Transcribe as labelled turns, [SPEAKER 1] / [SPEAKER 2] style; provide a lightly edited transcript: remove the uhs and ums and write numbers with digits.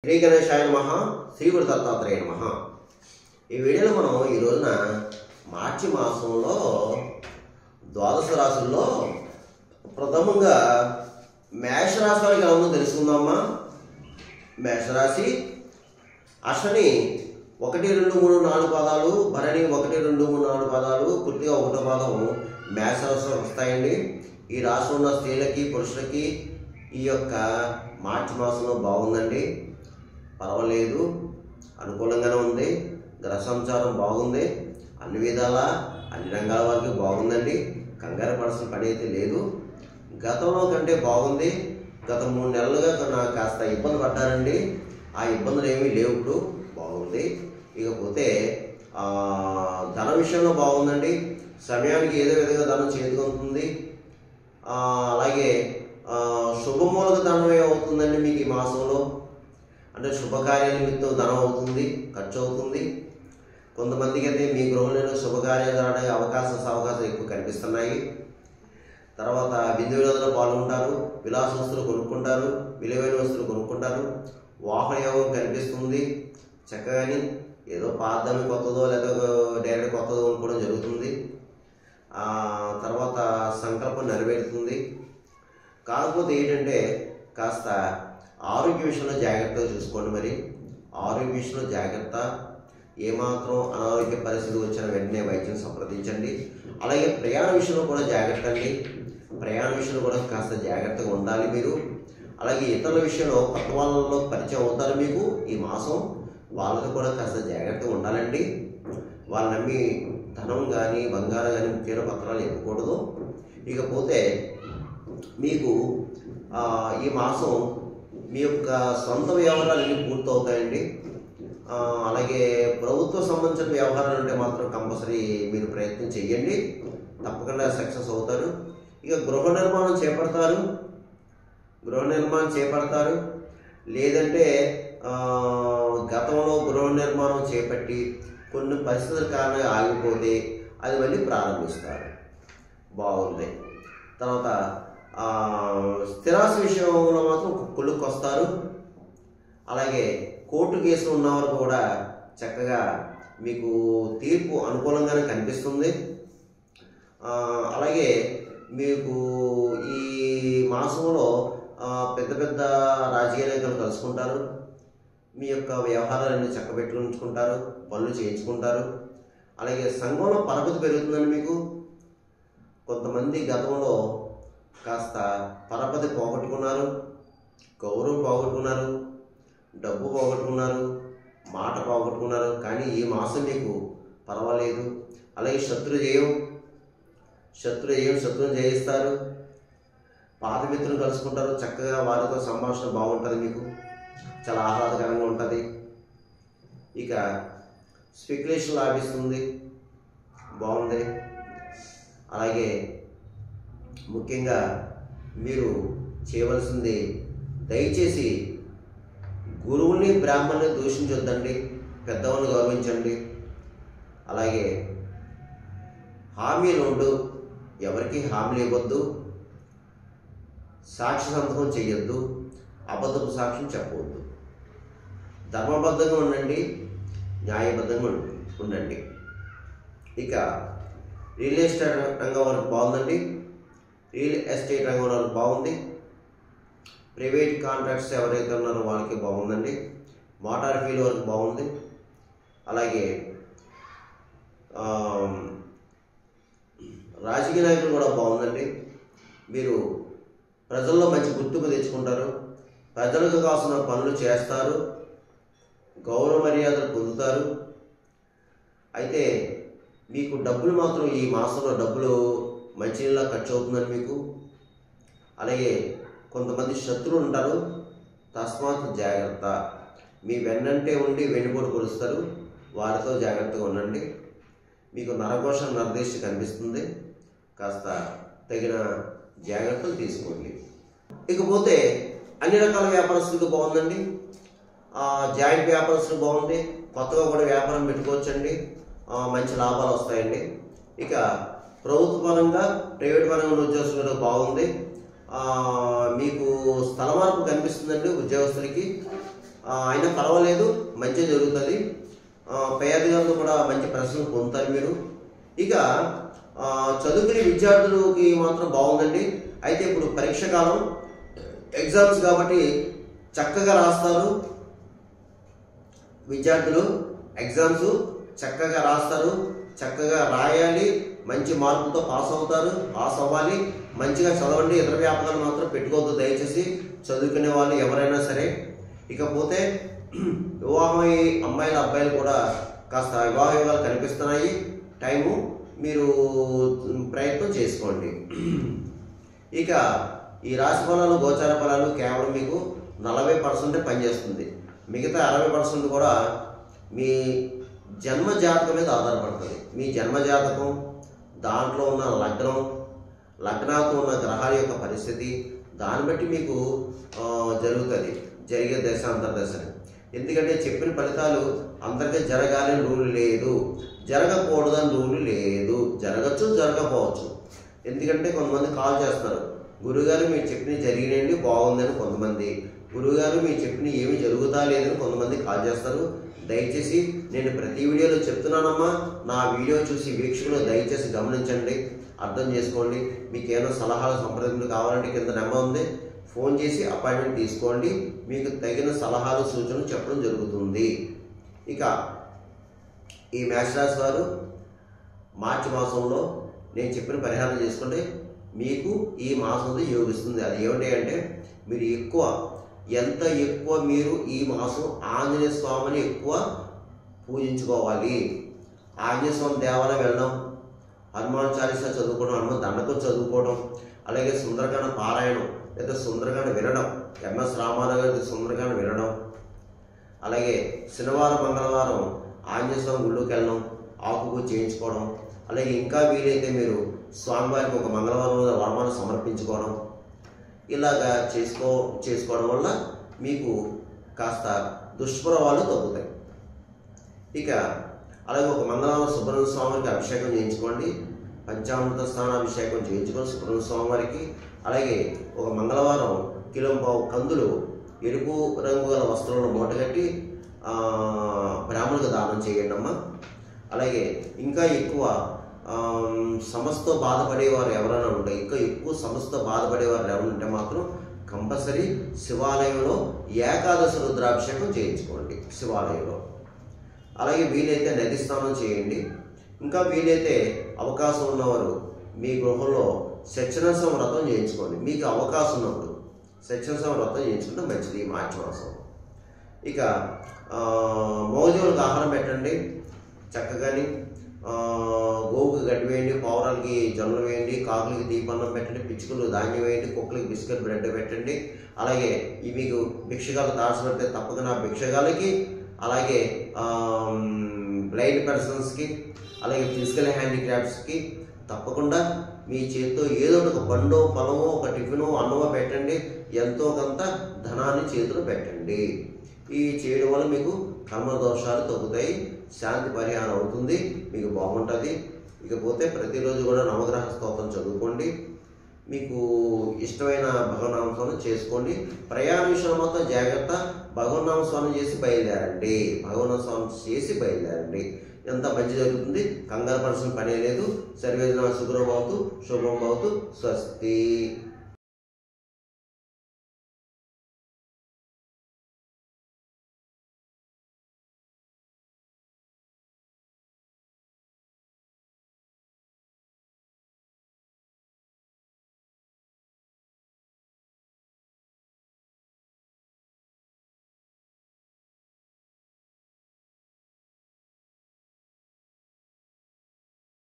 [SPEAKER 1] శ్రీ గణేశాయ నమః, శ్రీ గురు దత్తాత్రేయ నమః. ఈ వీడియోలో మనం ఈ రోజున మార్చి మాసంలో ద్వాదశ రాశుల్లో ప్రథమంగా మేషరాశి వారికి ఎలా ఉందో తెలుసుకుందామా. మేషరాశి అశ్వని 1, 2, 3, 4 పాదాలు, భరణి 1, 2, 3, 4 పాదాలు, కృత్తిక 1వ పాదం మేషరాశిలో వస్తాయండి. ఈ రాశి ఉన్న స్త్రీలకి పురుషులకి ఈ యొక్క మార్చి మాసంలో బాగుందండి, పర్వాలేదు, అనుకూలంగానే ఉంది. గ్రహ సంచారం బాగుంది, అన్ని విధాల అన్ని రంగాల వారికి బాగుందండి. కంగారు పడాల్సిన పని అయితే లేదు. గతంలో కంటే బాగుంది. గత 3 నెలలుగా నాకు కాస్త ఇబ్బంది పడ్డానండి, ఆ ఇబ్బందులు ఏమీ లేవు, ఇప్పుడు బాగుంది. ఇకపోతే ధన విషయంలో బాగుందండి. సమయానికి ఏదో విధంగా ధనం చేతికొస్తుంది. అలాగే శుభమూలక ధనం ఏమవుతుందండి మీకు ఈ మాసంలో, అంటే శుభకార్య నిమిత్తం ధనం అవుతుంది, ఖర్చు అవుతుంది. కొంతమందికి అయితే మీ గృహంలో శుభకార్యాలు జరగడానికి అవకాశాలు ఎక్కువ కనిపిస్తున్నాయి. తర్వాత విందు వినోదాల్లో పాల్గొంటారు, విలాస వస్తువులు కొనుక్కుంటారు, విలువైన వస్తువులు కొనుక్కుంటారు. వాహన యోగం కనిపిస్తుంది. చక్కగాని ఏదో పాతదాన్ని కొత్తదో లేదా డైరెక్ట్ కొత్తదో కొనుక్కోవడం జరుగుతుంది. తర్వాత సంకల్పం నెరవేరుతుంది. కాకపోతే ఏంటంటే కాస్త ఆరోగ్య విషయంలో జాగ్రత్తగా చూసుకోండి. మరి ఆరోగ్య విషయంలో జాగ్రత్త. ఏమాత్రం అనారోగ్య పరిస్థితి వచ్చిన వెంటనే వైద్యం సంప్రదించండి. అలాగే ప్రయాణ విషయంలో కూడా జాగ్రత్త అండి. ప్రయాణ విషయంలో కూడా కాస్త జాగ్రత్తగా ఉండాలి మీరు. అలాగే ఇతరుల విషయంలో కొత్త వాళ్ళలో పరిచయం అవుతారు మీకు ఈ మాసం, వాళ్ళతో కూడా కాస్త జాగ్రత్తగా ఉండాలండి. వాళ్ళు నమ్మి ధనం కానీ బంగారం కానీ ముఖ్యమైన పత్రాలు ఇవ్వకూడదు. ఇకపోతే మీకు ఈ మాసం మీ యొక్క సొంత వ్యవహారాలన్నీ పూర్తవుతాయండి. అలాగే ప్రభుత్వ సంబంధించిన వ్యవహారాలు అంటే మాత్రం కంపల్సరీ మీరు ప్రయత్నం చేయండి, తప్పకుండా సక్సెస్ అవుతారు. ఇక గృహ నిర్మాణం చేపడతారు. లేదంటే గతంలో గృహ నిర్మాణం చేపట్టి కొన్ని పరిస్థితుల కారణంగా ఆగిపోతే అది మళ్ళీ ప్రారంభిస్తారు, బాగుంది. తర్వాత స్థిరాస్తి విషయంలో మాత్రం కొలుక్కి వస్తారు. అలాగే కోర్టు కేసులు ఉన్నవారు కూడా చక్కగా మీకు తీర్పు అనుకూలంగానే కనిపిస్తుంది. అలాగే మీకు ఈ మాసంలో పెద్ద పెద్ద రాజకీయ నాయకులు కలుసుకుంటారు. మీ యొక్క వ్యవహారాలన్నీ చక్కబెట్టుకుంటారు, పనులు చేయించుకుంటారు. అలాగే సంఘంలో పరపతి పెరుగుతుందండి మీకు. కొంతమంది గతంలో కాస్త పరపతి పోగొట్టుకున్నారు, గౌరవం పోగొట్టుకున్నారు, డబ్బు పోగొట్టుకున్నారు, మాట పోగొట్టుకున్నారు. కానీ ఈ మాసం మీకు పర్వాలేదు. అలాగే శత్రువుని జయిస్తారు. పాత మిత్రులు కలుసుకుంటారు, చక్కగా వారితో సంభాషణ బాగుంటుంది, మీకు చాలా ఆహ్లాదకరంగా ఉంటుంది. ఇక స్పెక్యులేషన్ లాభిస్తుంది, బాగుంది. అలాగే ముఖ్యంగా మీరు చేయవలసింది దయచేసి గురువుని బ్రాహ్మణ్ణి దూషించొద్దండి, పెద్దవాళ్ళని గౌరవించండి. అలాగే హామీలు ఉండు, ఎవరికి హామీలు ఇవ్వద్దు, సాక్షి సంతకం చేయొద్దు, అబద్ధపు సాక్ష్యం చెప్పవద్దు. ధర్మబద్ధంగా ఉండండి, న్యాయబద్ధంగా ఉండండి. ఇక రియల్ ఎస్టేట్ రంగం వరకు బాగుందండి. రియల్ ఎస్టేట్ రంగం వరకు బాగుంది. ప్రైవేట్ కాంట్రాక్ట్స్ ఎవరైతే ఉన్నారో వాళ్ళకి బాగుందండి. మోటార్ ఫీల్డ్ వరకు బాగుంది. అలాగే రాజకీయ నాయకులు కూడా బాగుందండి. మీరు ప్రజల్లో మంచి గుర్తింపు తెచ్చుకుంటారు, ప్రజలకు కావాల్సిన పనులు చేస్తారు, గౌరవ మర్యాదలు పొందుతారు. అయితే మీకు డబ్బులు మాత్రం ఈ మాసంలో డబ్బులు మంచినీళ్ళ ఖర్చు అవుతుందని మీకు. అలాగే కొంతమంది శత్రువులు ఉంటారు, తస్మాత్ జాగ్రత్త. మీ వెన్నంటే ఉండి వెన్నుపోటు కొలుస్తారు, వారితో జాగ్రత్తగా ఉండండి. మీకు నరదృష్టి కనిపిస్తుంది, కాస్త తగిన జాగ్రత్తలు తీసుకోండి. ఇకపోతే అన్ని రకాల వ్యాపారస్తులకు బాగుందండి. జాయింట్ వ్యాపారస్తులకు బాగుంది, కొత్తగా కూడా వ్యాపారం పెట్టుకోవచ్చండి, మంచి లాభాలు వస్తాయండి. ఇక ప్రభుత్వ పరంగా ప్రైవేట్ పరంగా ఉన్న ఉద్యోగస్తులకు బాగుంది. మీకు స్థల మార్పు కనిపిస్తుందండి ఉద్యోగస్తులకి. అయినా పర్వాలేదు, మంచి జరుగుతుంది. పై అధికారులు కూడా మంచి ప్రశ్నలు పొందుతారు మీరు. ఇక చదువుకునే విద్యార్థులకి మాత్రం బాగుందండి. అయితే ఇప్పుడు పరీక్ష కాలం, ఎగ్జామ్స్ కాబట్టి చక్కగా రాస్తారు విద్యార్థులు. ఎగ్జామ్స్ చక్కగా రాస్తారు, చక్కగా రాయాలి, మంచి మార్కులతో పాస్ అవుతారు. పాస్ అవ్వాలి, మంచిగా చదవండి. ఇతర వ్యాపకాలు మాత్రం పెట్టుకోవద్దు దయచేసి, చదువుకునే వాళ్ళు ఎవరైనా సరే. ఇకపోతే వివాహమయ్యే అమ్మాయిల అబ్బాయిలు కూడా కాస్త వివాహ యోగాలు కనిపిస్తున్నాయి. టైము మీరు ప్రయత్నం చేసుకోండి. ఇక ఈ రాశి ఫలాలు, గోచార ఫలాలు కేవలం మీకు 40% పనిచేస్తుంది. మిగతా 60% కూడా మీ జన్మ జాతకం మీద ఆధారపడుతుంది. మీ జన్మ జాతకం, దాంట్లో ఉన్న లగ్నాలతో ఉన్న గ్రహాల యొక్క పరిస్థితి, దాన్ని బట్టి మీకు జరుగుతుంది జరిగే దశ అంతర్దశని. ఎందుకంటే చెప్పిన ఫలితాలు అందరికీ జరగాలని రూల్ లేదు, జరగకూడదని రూల్ లేదు. జరగచ్చు, జరగకపోవచ్చు. ఎందుకంటే కొంతమంది కాల్ చేస్తారు, గురుగారు మీరు చెప్పిన జరిగినండి బాగుందని కొంతమంది, గురుగారు మీరు చెప్పిన ఏమి జరుగుతా లేదని కొంతమంది కాల్ చేస్తారు. దయచేసి నేను ప్రతి వీడియోలో చెప్తున్నానమ్మా, నా వీడియో చూసి వీక్షకులు దయచేసి గమనించండి, అర్థం చేసుకోండి. మీకు ఏమైనా సలహాలు, సంప్రదింపులు కావాలంటే కింద నెంబర్ ఉంది, ఫోన్ చేసి అపాయింట్మెంట్ తీసుకోండి. మీకు తగిన సలహాలు, సూచనలు చెప్పడం జరుగుతుంది. ఇక ఈ మేష రాశి వారు మార్చి మాసంలో నేను చెప్పిన పరిహారం చేసుకుంటే మీకు ఈ మాసంలో యోగిస్తుంది. అది ఏమిటి అంటే, మీరు ఎంత ఎక్కువ మీరు ఈ మాసం ఆంజనేయ స్వామిని ఎక్కువ పూజించుకోవాలి. ఆంజనేయ స్వామి దేవాలయం వెళ్ళడం, హనుమాన్ చాలీసా చదువుకోవడం, హనుమాన్ దండకం చదువుకోవడం, అలాగే సుందరకాండ పారాయణం లేదా సుందరకాండ వినడం, ఎంఎస్ రామారావు గారి సుందరకాండ వినడం, అలాగే శనివారం, మంగళవారం ఆంజనేయ స్వామి గుళ్ళోకి వెళ్ళడం, ఆకుకు చేయించుకోవడం, అలాగే ఇంకా వీలైతే మీరు స్వామివారికి ఒక మంగళవారం వరమానం సమర్పించుకోవడం, ఇలాగా చేసుకోవడం వల్ల మీకు కాస్త దుష్ప్రభావాలు తగ్గుతాయి. ఇక అలాగే ఒక మంగళవారం సుబ్రహ్మణ్య స్వామికి అభిషేకం చేయించుకోండి, పంచామృత స్నానాభిషేకం చేయించుకోండి సుబ్రహ్మణ్య స్వామివారికి. అలాగే ఒక మంగళవారం కిలోంపావు కందులు ఎరుపు రంగు గల వస్త్రంలో మూటగట్టి బ్రాహ్మణులకు దానం చేయండి అమ్మ. అలాగే ఇంకా ఎక్కువ సమస్యతో బాధపడేవారు ఎవరైనా ఉంటే, ఇంకా ఎక్కువ సమస్యతో బాధపడేవారు ఎవరైనా ఉంటే మాత్రం కంపల్సరీ శివాలయంలో ఏకాదశి రుద్రాభిషేకం చేయించుకోండి శివాలయంలో. అలాగే వీలైతే నది స్నానం చేయండి. ఇంకా వీలైతే అవకాశం ఉన్నవారు మీ గృహంలో సత్యనారాయణ వ్రతం చేయించుకోండి. మీకు అవకాశం ఉన్నప్పుడు సత్యనారాయణ వ్రతం చేయించుకుంటే మంచిది ఈ మార్చి మాసం. ఇక మోజువులకు ఆహారం పెట్టండి చక్కగాని. గోవుకి గడ్డి వేయండి, పావురాలకి జొన్నలు వేయండి, కాకులకి దీపన్నం పెట్టండి, పిచ్చుకలు ధాన్యం వేయండి, కుక్కలకి బిస్కెట్ బ్రెడ్ పెట్టండి. అలాగే ఈ మీకు భిక్షగాలు దాచిపెడితే తప్పకుండా భిక్షగాలకి, అలాగే బ్లైండ్ పర్సన్స్కి, అలాగే ఫిజికల్ హ్యాండిక్రాఫ్ట్స్కి తప్పకుండా మీ చేతితో ఏదో ఒక పండో, పొలమో, ఒక టిఫినో, అన్నమో పెట్టండి. ఎంతో కొంత ధనాన్ని చేతిలో పెట్టండి. ఈ చేయడం వల్ల మీకు కర్మ దోషాలు తగ్గుతాయి, శాంతి పరిహారం అవుతుంది, మీకు బాగుంటుంది. ఇకపోతే ప్రతిరోజు కూడా నవగ్రహ స్తోత్రం చదువుకోండి. మీకు ఇష్టమైన భగవన్నామ స్నానం చేసుకోండి. ప్రయాణ విషయంలో మాత్రం జాగ్రత్త, భగవన్నామ స్నానం చేసి బయలుదేరండి. భగవన్నామ స్నానం చేసి బయలుదేరండి, ఎంత మంచి జరుగుతుంది. కంగారు పడాల్సిన పనే లేదు. సర్వేజన సుఖం భవతు, శుభం భవతు, స్వస్తి.